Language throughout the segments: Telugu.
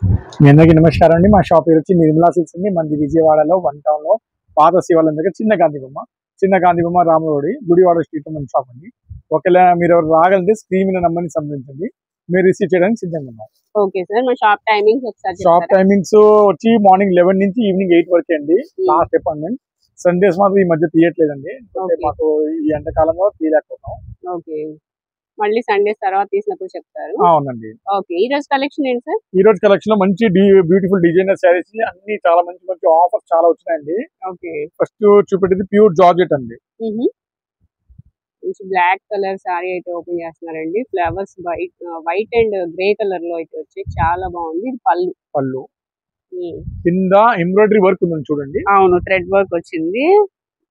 మీ అందరికీ నమస్కారం అండి. మా షాప్ పేరు వచ్చి నిర్మలా సిల్క్స్ అండి. మనది విజయవాడలో వన్ టౌన్ లో పాత శివాలయం దగ్గర చిన్న గాంధీ బొమ్మ రామరోడి గుడివాడ స్ట్రీట్ మన షాప్ అండి. ఒకవేళ మీరు ఎవరు రాగలంటే స్క్రీన్ మీద నంబర్ని సంప్రదించండి. మీరు రిసీవ్ చేయడానికి సిద్ధంగా ఉన్నాం. ఓకే సార్, మా షాప్ టైమింగ్స్ ఒకసారి షాప్ టైమింగ్స్ వచ్చి మార్నింగ్ 11 నుంచి ఈవినింగ్ 8 వరకే అండి. Last appointment. సండేస్ మాత్రం ఈ మధ్య తీయట్లేదండి. మాకు ఈ ఎండాకాలంలో తీయలేకపోతాం. ఓకే, మళ్ళీ సండేస్ తర్వాత తీసినప్పుడు చెప్తారు. అవునండి. ఓకే, ఈ రోజు కలెక్షన్ ఏంటి సార్? ఈ రోజు కలెక్షన్ లో మంచి బ్యూటిఫుల్ డిజైనర్ శారీస్ అన్ని చాలా మంచి మంచి ఆఫర్స్ చాలా వచ్చినాయండి. ఓకే, ఫస్ట్ చూపెట్టేది ప్యూర్ జార్జెట్ అండి. మంచి బ్లాక్ కలర్ సారీ అయితే ఓపెన్ చేస్తున్నారండి. Flowers white and grey colour లో అయితే వచ్చి చాలా బాగుంది. ఇది పళ్ళు కింద ఎంబ్రాయిడరీ వర్క్ ఉందని చూడండి. అవును, థ్రెడ్ వర్క్ వచ్చింది.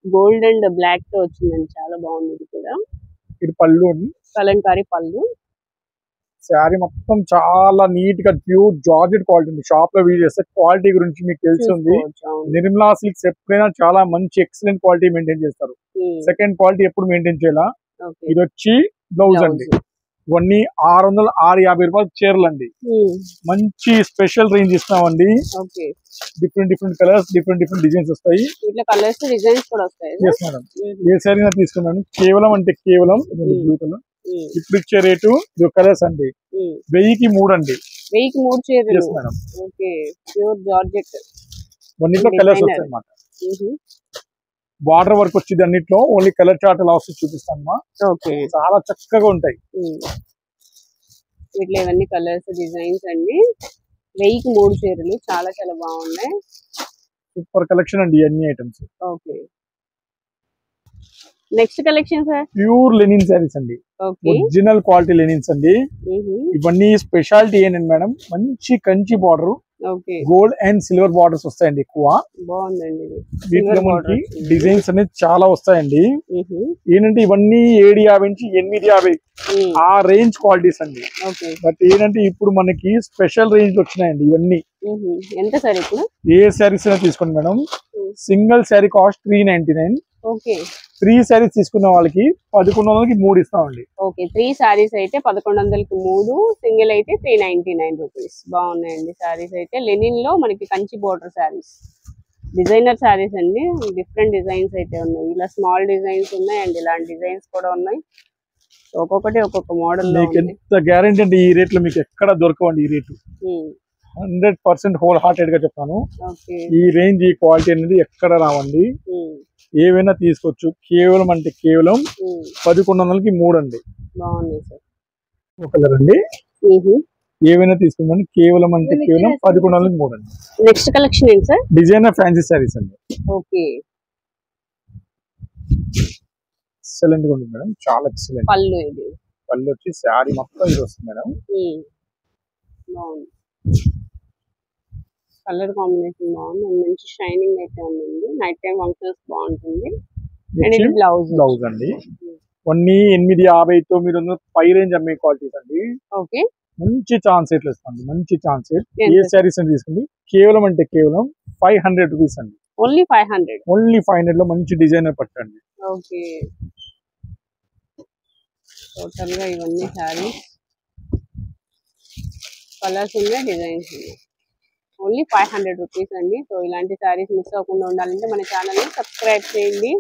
గోల్డ్ అండ్ బ్లాక్ తో వచ్చిందండి, చాలా బాగుంది. ఇది కూడా ఇది పళ్ళు, కలంకారీ పళ్ళు. శారీ మొత్తం చాలా నీట్ గా ప్యూర్ జార్జెట్ క్వాలిటీ. షాప్ లో వీడియో చేస్తే క్వాలిటీ గురించి మీకు తెలిసింది. నిర్మలా సిల్క్స్ ఎప్పుడైనా చాలా మంచి ఎక్సలెంట్ క్వాలిటీ మెయింటైన్ చేస్తారు. సెకండ్ క్వాలిటీ ఎప్పుడు మెయింటైన్ చేయాలా. ఇది వచ్చి బ్లౌజ్ అండి. ఇవన్నీ 650 రూపాయలు చీరలు అండి. మంచి స్పెషల్ రేంజ్ ఇస్తామండి. డిఫరెంట్ కలర్స్, డిఫరెంట్ డిజైన్స్ వస్తాయి. ఏ శారీ తీసుకున్నాను కేవలం అంటే కేవలం బ్లూ కలర్. ఇప్పుడు ఇచ్చే రేటు ఇది కలర్స్ అండి. 1000కి 3 అండి. 1000కి 3 చీరలు మేడం. Okay, pure georgette. అన్నిట్లో కలర్స్ వస్తాయి అన్నమాట. బార్డర్ వర్క్ వచ్చింది అన్నిట్లో. ఓన్లీ కలర్ చార్ట్ అలా వస్తుంది చూపిస్తాను. ఓకే, చాలా చక్కగా ఉంటాయి. వీటిలో ఇవన్నీ కలర్స్ డిజైన్స్ అండి. 1000కి 3 చీరలు చాలా చాలా బాగున్నాయి. సూపర్ కలెక్షన్ అండి అన్ని items. Okay, next collection sir pure linen saris అండి. ఒరిజినల్ క్వాలిటీ లెనిన్స్ అండి. ఇవన్నీ స్పెషాలిటీ ఏంటండి మేడం, మంచి Kanchi border, gold and silver borders వస్తాయండి ఎక్కువ. బాగుందండి. వీటిలో మనకి డిజైన్స్ అనేది చాలా వస్తాయండి. ఏంటంటే ఇవన్నీ 750 నుంచి 850 ఆ రేంజ్ క్వాలిటీస్ అండి. బట్ ఏంటంటే ఇప్పుడు మనకి స్పెషల్ రేంజ్ వచ్చినాయండి ఇవన్నీ. ఎంత సార్ ఇప్పుడు? ఏ శారీస్ అయినా తీసుకోండి madam. Single sari cost 399. Okay, 3 saris తీసుకున్న వాళ్ళకి 1100కి 3 ఇస్తామండి. ఓకే, 3 శారీస్ అయితే 1100కి 3, సింగిల్ అయితే 399 రూపీస్. బాగున్నాయండి శారీస్ అయితే. లెనిన్ లో మనకి కంచి బోర్డర్ శారీస్, డిజైనర్ శారీస్ అండి. డిఫరెంట్ డిజైన్స్ అయితే ఉన్నాయి. ఇలా స్మాల్ డిజైన్స్ ఉన్నాయి అండ్ ఇలాంటి డిజైన్స్ కూడా ఉన్నాయి. ఒక్కొక్కటి ఒక్కొక్క మోడల్ లో. ఎంత గ్యారెంటీ అంటే ఈ రేట్ లో మీకు ఎక్కడ దొరకవండి. ఈ రేటు 100% హోల్ హార్టెడ్ గా చెప్తాను. ఈ రేంజ్ ఈ క్వాలిటీ అనేది ఎక్కడ రావండి. ఏవైనా తీసుకోవచ్చు. కేవలం అంటే కేవలం 1100కి 3 అండి. బాగున్నాయి సార్. ఒక కలర్ అండి. ఏవైనా తీసుకుందాం. కేవలం అంటే కేవలం 1100కి 3 అండి. నెక్స్ట్ కలెక్షన్ ఏంటి సార్? డిజైనర్ ఫ్యాన్సీ సారీస్ అండి. ఓకే, ఎక్సలెంట్ గా ఉంది మేడం, చాలా ఎక్సలెంట్. పళ్ళు ఇది. పళ్ళు వచ్చి శారీ మొత్తం ఇది వస్తుంది మేడం. బాగుంది, కలర్ కాంబినేషన్ బాగుంది. మంచి షైనింగ్ అయితే ఉంది. నైట్ టైం ఫంక్షన్స్ బాగుంటుంది. అండ్ ఇది బ్లౌజ్ అండి. కొన్ని 850 900 పై రేంజ్ అమ్మే క్వాలిటీస్ అండి. ఓకే, మంచి ఛాన్స్ రేట్లు ఇస్తుంది. మంచి ఛాన్స్ రేట్. ఏ శారీస్ అని తీసుకుంది కేవలం అంటే కేవలం 500 రూపీస్ అండి. ఓన్లీ 500. ఓన్లీ 500 లో మంచి డిజైనర్ పట్టండి. ఓకే, టోటల్ గా ఇవన్నీ శారీస్, కలర్స్ ఉన్నాయి, డిజైన్స్ ఉన్నాయి. ఓన్లీ 500 రూపీస్ అండి. సో ఇలాంటి శారీస్ మిస్ అవ్వకుండా ఉండాలంటే మన ఛానల్ని సబ్స్క్రైబ్ చేయండి.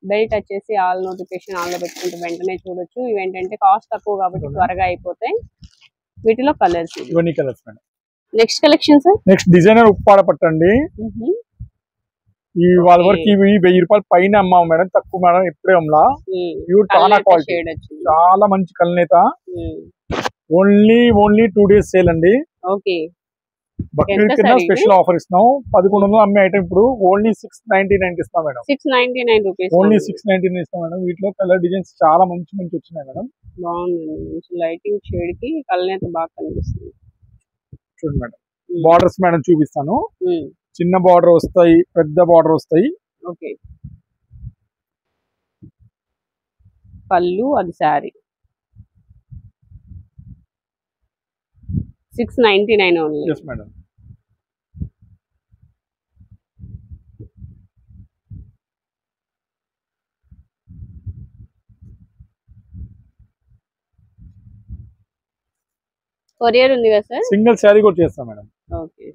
బెల్ టచ్ చేసి ఆల్ నోటిఫికేషన్ ఆన్లో పెట్టుకుంటే వెంటనే చూడొచ్చు. ఇవేంటంటే కాస్ట్ తక్కువ కాబట్టి త్వరగా అయిపోతాయి. వీటిలో కలర్స్, ఇవన్నీ colours madam. Next collection sir. Next designer Uppada పట్టండి. ఈ వాళ్ళ వరకు ఇవి 1000 రూపాయలు పైన అమ్మాము మేడం, తక్కువ మేడం ఎప్పుడే అమ్మలా. ప్యూర్ చాలా క్వాలిటీ, చాలా మంచి కల్నేత. ఓన్లీ 2 days సేల్ అండి. ఓకే, బక్రీద్ కింద స్పెషల్ ఆఫర్ ఇస్తున్నాం. 1100 అమ్మే ఐటమ్ ఇప్పుడు ఓన్లీ 699 ఇస్తాం మేడం. 699 రూపీస్, ఓన్లీ 699 ఇస్తాం మేడం. వీటిలో కలర్ డిజైన్స్ చాలా మంచి వచ్చినాయి మేడం. బాగుందండి, మంచి లైటింగ్ షేడ్ కి కల్నేత బాగా కనిపిస్తుంది. చూడండి మేడం, బార్డర్స్ మేడం చూపిస్తాను. చిన్న బార్డర్ వస్తాయి, పెద్ద బార్డర్ వస్తాయి. ఓకే, పళ్ళు అది sari 699 only. Yes madam. Courier ఉంది కదా సార్? సింగిల్ శారీ కూడా చేస్తాం మేడం. ఓకే.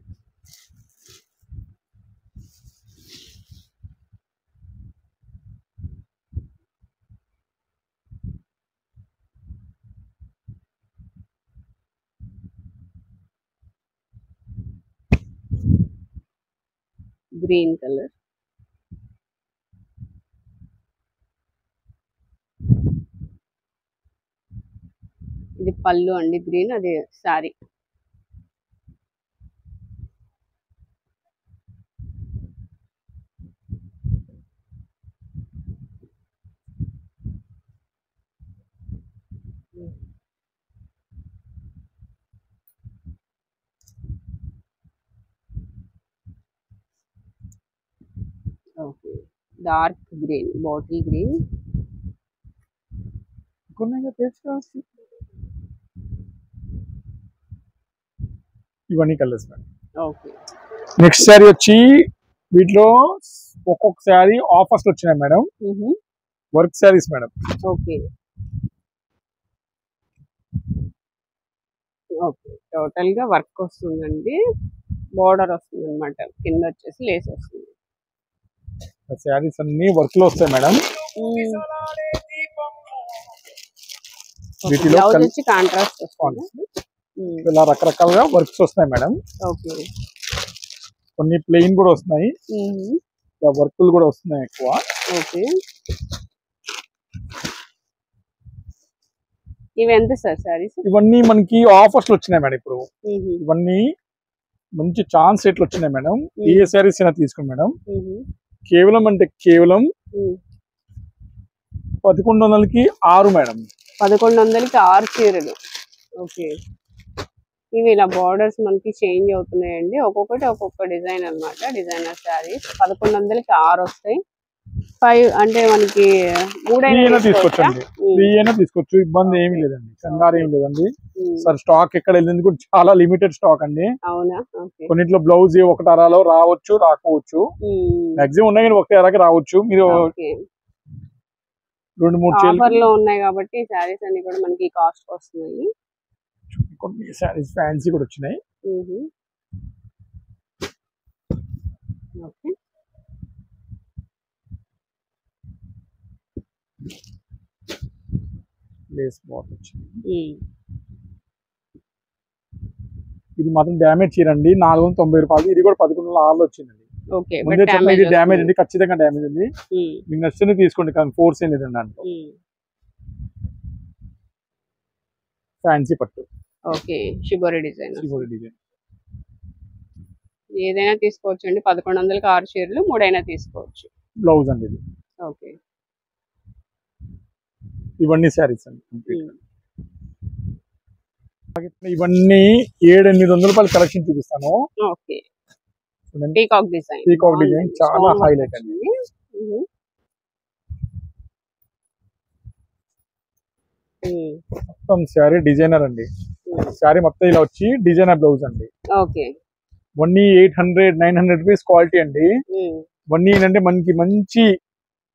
గ్రీన్ కలర్, ఇది పళ్ళు అండి గ్రీన్, అది sari. Okay, dark green, bottle green. ఇవన్నీ colours madam. Okay. Next sari వచ్చి వీటిలో ఒక్కొక్క శారీ ఆఫర్స్ వచ్చినాయి madam. Work saris madam. Okay. Okay, total గా వర్క్ వస్తుందండి, బోర్డర్ వస్తుంది అనమాట, కింద వచ్చేసి లేస్ వస్తుంది. శారీస్ అన్ని వర్క్ లో వస్తాయి మేడం. వీటిలో వచ్చి కాంట్రాస్ట్ వస్తుంది. ఇలా రకరకాలుగా వర్క్స్ వస్తాయి మేడం. ఓకే. కొన్ని ప్లెయిన్ కూడా వస్తున్నాయి, వర్క్లు కూడా వస్తున్నాయి ఎక్కువ. ఓకే. ఇవి ఎంత సార్ సారీస్? ఇవన్నీ మనకి ఆఫర్స్ వచ్చినాయి మేడం. ఇప్పుడు ఇవన్నీ మంచి ఛాన్స్ రేట్లు వచ్చినాయి మేడం. ఏ శారీస్ అయినా తీసుకోండి మేడం. కేవలం అంటే కేవలం 1100కి 6 మేడం. 1100కి 6 చీరలు. ఓకే. ఇవి ఇలా బార్డర్స్ మనకి చేంజ్ అవుతున్నాయండి, ఒక్కొక్కటి ఒక్కొక్క డిజైన్ అనమాట. డిజైనర్ శారీస్ 1100కి 6 వస్తాయి. 5 అంటే మనకి 3 అయినా తీసుకోవచ్చండి, 3 అయినా తీసుకోవచ్చు, ఇబ్బంది ఏమి లేదండి, కంగారు ఏమి లేదండి. సార్ స్టాక్ ఎక్కడ వెళ్ళింది కూడా చాలా లిమిటెడ్ స్టాక్ అండి. అవునా? కొన్నిట్లో బ్లౌజ్ ఒకటి అరాలో రావచ్చు, రాకపోవచ్చు. మాక్సిమం ఉన్నాయి కానీ ఒకటి అరాకి రావచ్చు. మీరు 2-3 ఆఫర్లో ఉన్నాయి కాబట్టి శారీస్ అన్ని కూడా మనకి కాస్ట్ వస్తున్నాయి. కొన్ని శారీస్ ఫ్యాన్సీ కూడా వచ్చినాయి. ఓకే. లేస్ బాట్ వచ్చింది. ఇది మాత్రం డ్యామేజ్ చీరండి, 490 రూపాయలు. ఇది కూడా 1100 వచ్చిందండి. ముందే చెప్పండి, ఇది డ్యామేజ్ అండి, ఖచ్చితంగా డ్యామేజ్ ఉంది. మీకు నచ్చితే తీసుకోండి, కానీ ఫోర్స్ ఏం లేదండి దాంట్లో. ఫ్యాన్సీ పట్టు. ఓకే. Shibori design. ఏదైనా తీసుకోవచ్చు అండి, 1100కి 6 చీరలు, 3 అయినా తీసుకోవచ్చు. బ్లౌజ్ అండి ఇది. ఓకే. ఇవన్నీ శారీస్ అండి. ఇవన్నీ 700-800 రూపాయల కలెక్షన్ చూపిస్తాను. Okay. Peacock design. Peacock design చాలా హైలైట్ అండి. మొత్తం శారీ డిజైనర్ అండి. శారీ మొత్తం ఇలా వచ్చి డిజైనర్ బ్లౌజ్ అండి. ఓకే. ఇవన్నీ 800-900 రూపీస్ క్వాలిటీ అండి. ఇవన్నీ ఏంటంటే మనకి మంచి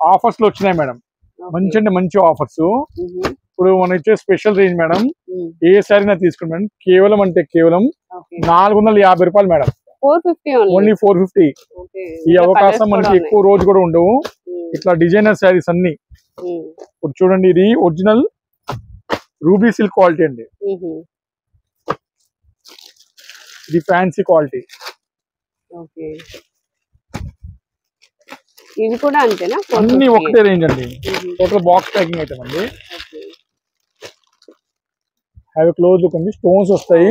ఆఫర్స్ లో వచ్చినాయి మేడం. మంచి అంటే మంచి ఆఫర్స్. ఇప్పుడు మన ఇచ్చే స్పెషల్ రేంజ్ మేడం. ఏ శారీనా తీసుకోండి మేడం, కేవలం అంటే కేవలం 450 రూపాయలు మేడం. 450 ఓన్లీ 450. ఈ అవకాశం మనకి ఎక్కువ రోజు కూడా ఉండవు. ఇట్లా డిజైనర్ శారీస్ అన్ని. ఇప్పుడు చూడండి, ఇది ఒరిజినల్ రూబీ సిల్క్ క్వాలిటీ అండి. ఇది ఫ్యాన్సీ క్వాలిటీ. ఓకే. ఇది కూడా అంతేనా? అన్ని ఒకటే రేంజ్ అండి. టోటల్ బాక్స్ ప్యాకింగ్ అయితే అండి. హ్యావ్ క్లోజ్ లుక్ అండి, స్టోన్స్ వస్తాయి.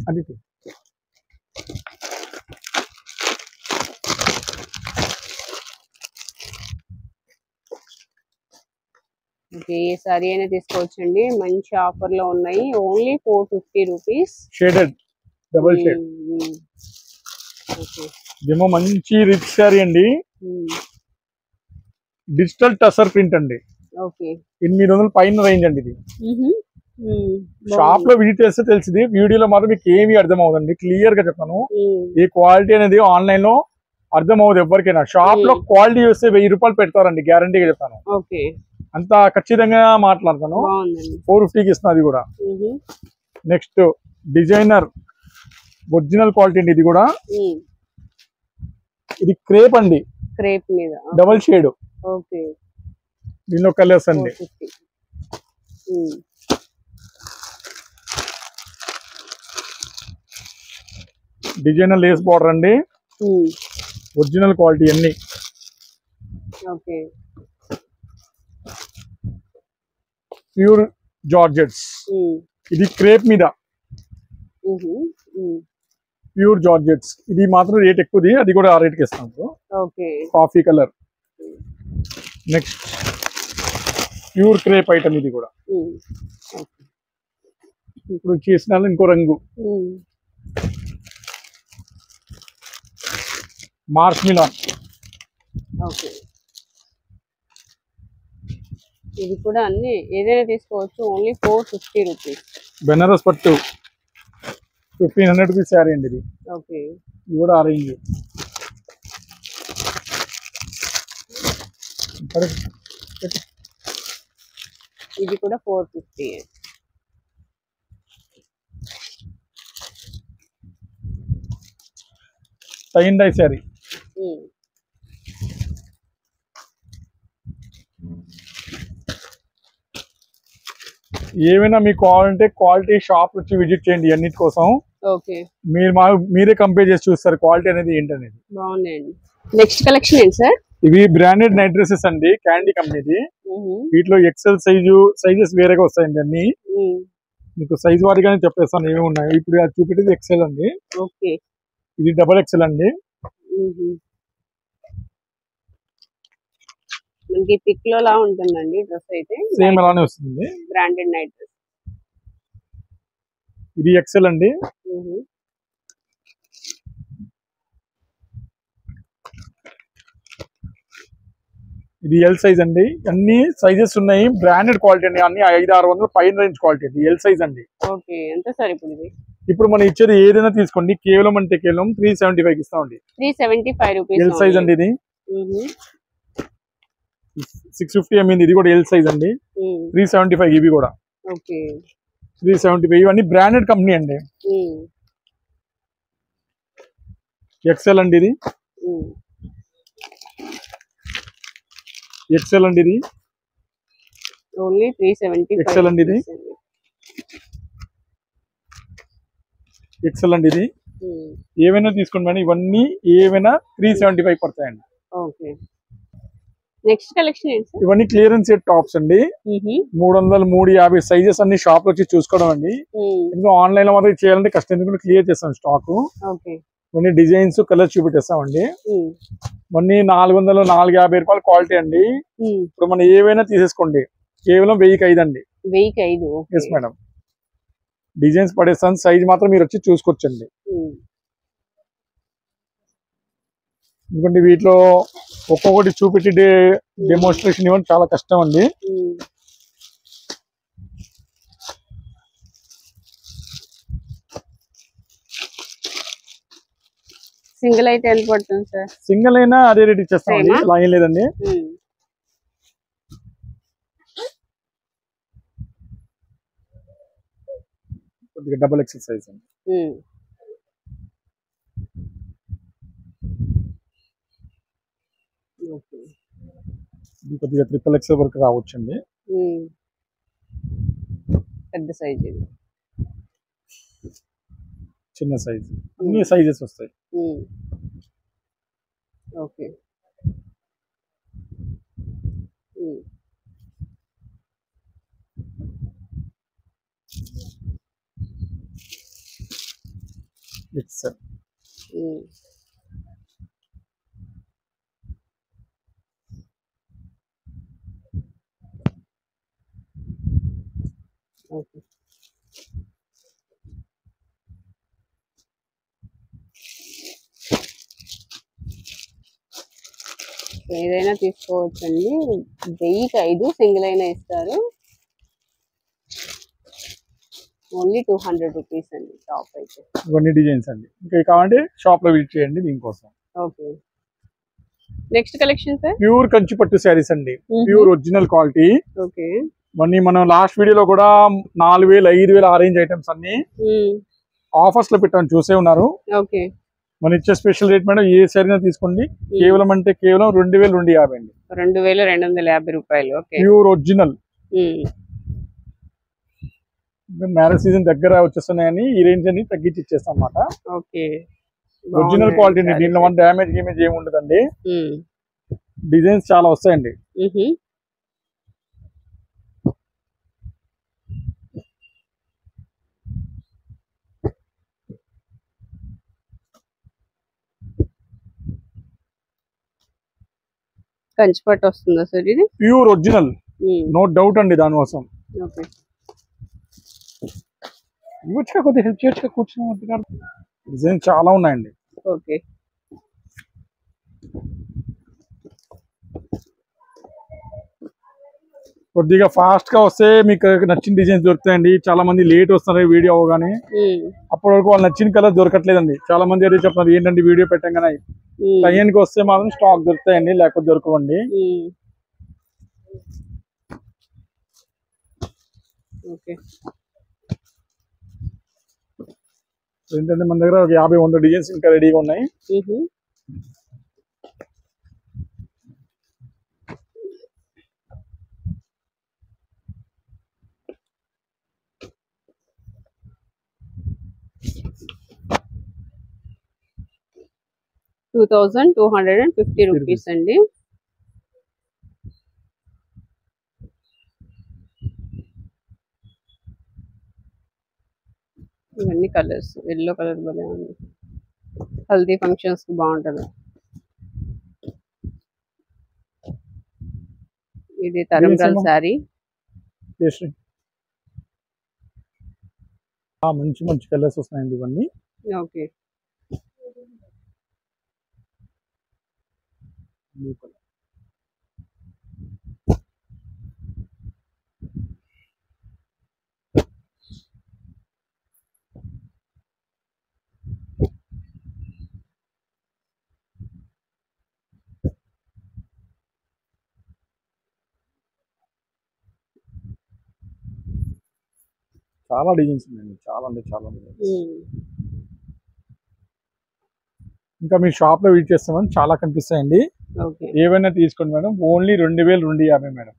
అది ఓకే. ఏ సారీ అయినా తీసుకోవచ్చండి, మంచి ఆఫర్ లో ఉన్నాయి. Only 450 rupees. Shaded double shade. ఇదేమో మంచి రిచ్ సారీ అండి, డిజిటల్ టసర్ ప్రింట్ అండి. ఓకే. 800 పైన రేంజ్ అండి ఇది. షాప్ లో విజిట్ చేస్తే తెలిసింది, వీడియోలో మాత్రం మీకు ఏమీ అర్థం అవుతుంది. క్లియర్ గా చెప్తాను, ఈ క్వాలిటీ అనేది ఆన్లైన్ లో అర్థం అవ్వదు ఎవరికైనా. షాప్ లో క్వాలిటీ చూస్తే 1000 రూపాయలు పెడతారండి, గ్యారంటీగా చెప్తాను. అంత ఖచ్చితంగా మాట్లాడతాను. 450కి ఇస్తున్నా. అది కూడా నెక్స్ట్ డిజైనర్ ఒరిజినల్ క్వాలిటీ అండి ఇది కూడా. ఇది క్రేప్ అండి, క్రేప్ మీద డబల్ షేడ్. ఓకే, దీనిలో కలర్స్ అండి. డిజైనర్ లేస్ బార్డర్ అండి, ఒరిజినల్ క్వాలిటీ అన్ని. Okay, pure georgettes. ఇది క్రేప్ మీద ప్యూర్ జార్జెట్స్. ఇది మాత్రం రేట్ ఎక్కువది, అది కూడా ఆ రేట్కి ఇస్తాను. Okay, coffee colour. Next pure crepe item ఇది కూడా. ఇప్పుడు చేసిన ఇంకో రంగు మార్క్ మిలాన్. ఓకే, ఇది కూడా అన్ని ఏదైనా తీసుకోవచ్చు. Only 450 rupees. బెనారస్ పట్టు 1500 రూపీస్ శారీ అండి ఇది. ఓకే, ఇది కూడా ఆరెంజ్. ఇది కూడా 450. Tie and dye sari. ఏమైనా మీకు కావాలంటే క్వాలిటీ షాప్ వచ్చి విజిట్ చేయండి అన్నిటి కోసం. ఓకే, మీరే కంపేర్ చేసి చూస్తారు క్వాలిటీ అనేది ఏంటనేది. బాగున్నాయండి. నెక్స్ట్ కలెక్షన్ ఏంటి సార్? ఇవి బ్రాండెడ్ నైట్ డ్రెస్సెస్ అండి, క్యాండీ కంపెనీది. వీటిలో ఎక్సెల్ సైజెస్ వేరేగా వస్తాయండి అన్ని. మీకు సైజ్ వారీగానే చెప్పేస్తాను ఏమి ఉన్నాయి. ఇప్పుడు అది చూపెట్టేది ఎక్సెల్ అండి. ఓకే, ఇది డబల్ ఎక్సెల్ అండి. మనకి పిక్ లో లా ఉంటుందండి డ్రెస్ అయితే. సేమ్ అలానే వస్తుంది, బ్రాండెడ్ నైట్ డ్రెస్. ఇది ఎక్సెల్ అండి. ఇది ఎల్ సైజ్ అండి. అన్ని సైజెస్ ఉన్నాయి, బ్రాండెడ్ క్వాలిటీ అండి. అన్ని 500-600 పైన రేంజ్ క్వాలిటీ అండి. ఎల్ సైజ్ అండి. ఓకే, ఎంత సార్ ఇప్పుడు ఇది? ఇప్పుడు మనం ఇచ్చేది ఏదైనా తీసుకోండి, కేవలం అంటే కేవలం 375 ఇస్తామండి. 375 రూపీస్. ఎల్ సైజ్ అండి ఇది. 650 ఎంఎల్. ఇది కూడా ఎల్ సైజ్ అండి. 375 ఇవి కూడా. ఓకే, 375. ఇవన్నీ బ్రాండెడ్ కంపెనీ అండి. ఎక్సెల్ అండి ఇది. ఎక్సెల్ అండి ఇది. ఓన్లీ 375. ఎక్సెల్ అండి ఇది. ఎక్సెల్ అండి ఇది. ఏవైనా తీసుకోండి మేడం, ఇవన్నీ ఏవైనా 375 పడతాయండి. ఓకే, నెక్స్ట్ కలెక్షన్ ఏంటి? ఇవన్నీ క్లియరెన్స్ సెట్ టాప్స్ అండి. 300, 350 సైజెస్ అన్ని షాప్ లో వచ్చి చూసుకోవడం అండి. ఎందుకంటే ఆన్లైన్ లో మాత్రం చేయాలంటే కష్టం, ఎందుకంటే క్లియర్ చేస్తాం స్టాక్. ఇవన్నీ డిజైన్స్ కలర్స్ చూపెట్టేస్తామండి. ఇవన్నీ 400, 450 రూపాయల క్వాలిటీ అండి. ఇప్పుడు మనం ఏవైనా తీసేసుకోండి, కేవలం 1005 అండి. 1005. Yes madam. డిజైన్స్ పడేస్తాను, సైజ్ మాత్రం మీరు వచ్చి చూసుకోవచ్చండి. ఎందుకంటే వీటిలో ఒక్కొక్కటి చూపెట్టి డెమోన్స్ట్రేషన్ ఇవ్వడం చాలా కష్టం అండి. సింగిల్ అయితే ఎంత పడుతుంది సార్? సింగిల్ అయినా అదే రేట్ ఇచ్చేస్తామండి, లైన్ లేదండి. కొద్దిగా డబుల్ ఎక్సెల్ సైజ్ అండి. ఇది కొద్దిగా ట్రిపుల్ ఎక్సెల్ వరకు రావచ్చండి. పెద్ద సైజ్ ఇది. చిన్న సైజ్, అన్ని సైజెస్ వస్తాయి. Okay, XL. ఓకే, ఏదైనా తీసుకోవచ్చండి. 1005 సింగిల్ అయినా ఇస్తారు. ఓన్లీ 200 రూపీస్ అండి టాప్ అయితే. ఇవన్నీ డిజైన్స్ అండి. ఇంకా కావాలంటే షాప్ లో విజిట్ చేయండి దీనికోసం. Okay, next collection sir? Pure Kanchi పట్టు శారీస్ అండి, ప్యూర్ ఒరిజినల్ క్వాలిటీ. ఓకే, మళ్ళీ మనం లాస్ట్ వీడియోలో కూడా 4000 5000 ఆ రేంజ్ ఐటమ్స్ అన్ని ఆఫర్స్ లో పెట్టాను, చూసే ఉన్నారు. ఓకే, మన ఇచ్చే స్పెషల్ రేట్ మేడం ఏ సరైన తీసుకోండి, కేవలం అంటే కేవలం 2250 అండి. 2250 రూపాయలు. Okay, pure original. Marriage season దగ్గర వచ్చేస్తున్నాయని ఈ రేంజ్ అని తగ్గించి ఇచ్చేస్తాం అన్నమాట. ఓకే, ఒరిజినల్ క్వాలిటీ అండి, దీనిలో మన డ్యామేజ్ గేమేజ్ ఏమి ఉండదండి. డిజైన్స్ చాలా వస్తాయండి. కంచిపట్టు వస్తుందా సార్ ఇది? ప్యూర్ ఒరిజినల్, నో డౌట్ అండి దానికోసం. ఓకే, ఇవ్వచ్చుగా కొద్దిగా హెల్ప్ చేయొచ్చుగా, కూర్చుని. డిజైన్ చాలా ఉన్నాయండి. ఓకే, కొద్దిగా ఫాస్ట్ గా వస్తే మీకు నచ్చిన డిజైన్స్ దొరుకుతాయండి. చాలా మంది లేట్ వస్తున్నారు వీడియో అవగానే, అప్పటి వరకు వాళ్ళు నచ్చిన కలర్ దొరకట్లేదండి. చాలా మంది అదే చెప్తున్నారు, ఏంటంటే వీడియో పెట్టగానే టైంకి వస్తే మాత్రం స్టాక్ దొరుకుతాయండి, లేకపోతే దొరకవండి. ఏంటంటే మన దగ్గర ఒక 50-100 డిజైన్స్ ఇంకా రెడీగా ఉన్నాయి. రూపీస్ అండి. ఇవన్నీ కలర్స్, ఎల్లో కలర్ భలే ఉంది, హల్దీ ఫంక్షన్స్ కి బాగుంటది. ఇది తరంగల్ శారీ. మంచి మంచి కలర్స్ వస్తున్నాయండి ఇవన్నీ. ఓకే, చాలా డిజైన్స్ ఉన్నాయండి, చాలా అంటే చాలా డిజైన్స్. ఇంకా మీ షాప్ లో విజిట్ చేస్తామని చాలా కనిపిస్తాయండి. ఏవైనా తీసుకోండి మేడం, ఓన్లీ 2250 మేడం.